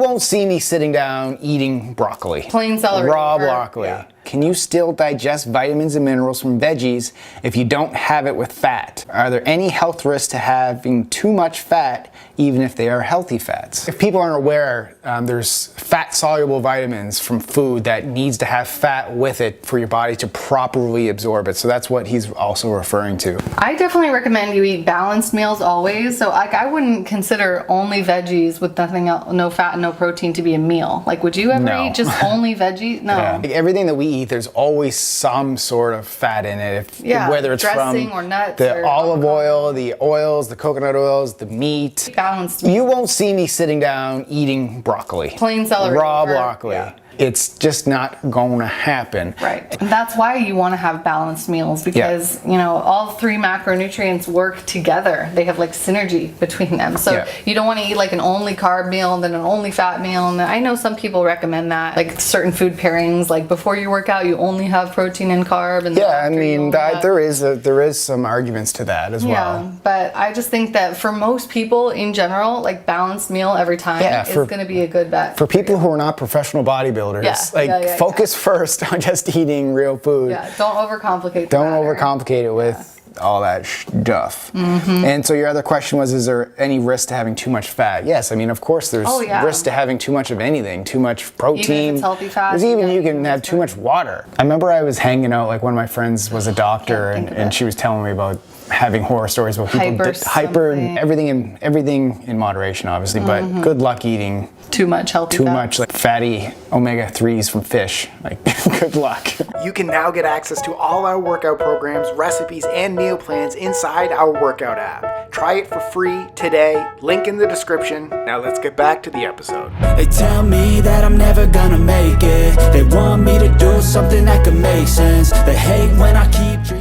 Won't see me sitting down eating broccoli. Plain celery. Raw broccoli. Yeah. Can you still digest vitamins and minerals from veggies if you don't have it with fat? Are there any health risks to having too much fat, even if they are healthy fats? If people aren't aware, there's fat-soluble vitamins from food that needs to have fat with it for your body to properly absorb it. So that's what he's also referring to. I definitely recommend you eat balanced meals always. So like, I wouldn't consider only veggies with nothing else, no fat and no protein to be a meal. Like, would you ever eat just only veggies? No. Yeah. Like everything that we eat, there's always some sort of fat in it. Whether it's dressing from or nuts the or olive oil, the oils, the coconut oils, the meat. Balanced. You won't see me sitting down eating broccoli. Plain celery. Raw broccoli. Yeah. It's just not going to happen. Right. And that's why you want to have balanced meals, because you know, all three macronutrients work together. They have like synergy between them. So you don't want to eat like an only carb meal and then an only fat meal. And I know some people recommend that, like certain food pairings, like before you work out, you only have protein and carb. And I mean, there is some arguments to that as well. Yeah, but I just think that for most people in general, like balanced meal every time is going to be a good bet. For people who are not professional bodybuilders, focus first on just eating real food. Yeah, don't overcomplicate Don't overcomplicate it with all that stuff. And so your other question was, is there any risk to having too much fat? Yes, I mean, of course there's risk to having too much of anything, too much protein. Even if it's healthy fat. There's even you can have too much water. I remember I was hanging out, like one of my friends was a doctor and she was telling me about having horror stories about people everything in moderation, obviously, but good luck eating too much healthy fat. Much like fatty omega-3s from fish. Like, good luck. You can now get access to all our workout programs, recipes, and meal plans inside our workout app. Try it for free today. Link in the description. Now let's get back to the episode. They tell me that I'm never gonna make it. They want me to do something that could make sense. They hate when I keep dreaming.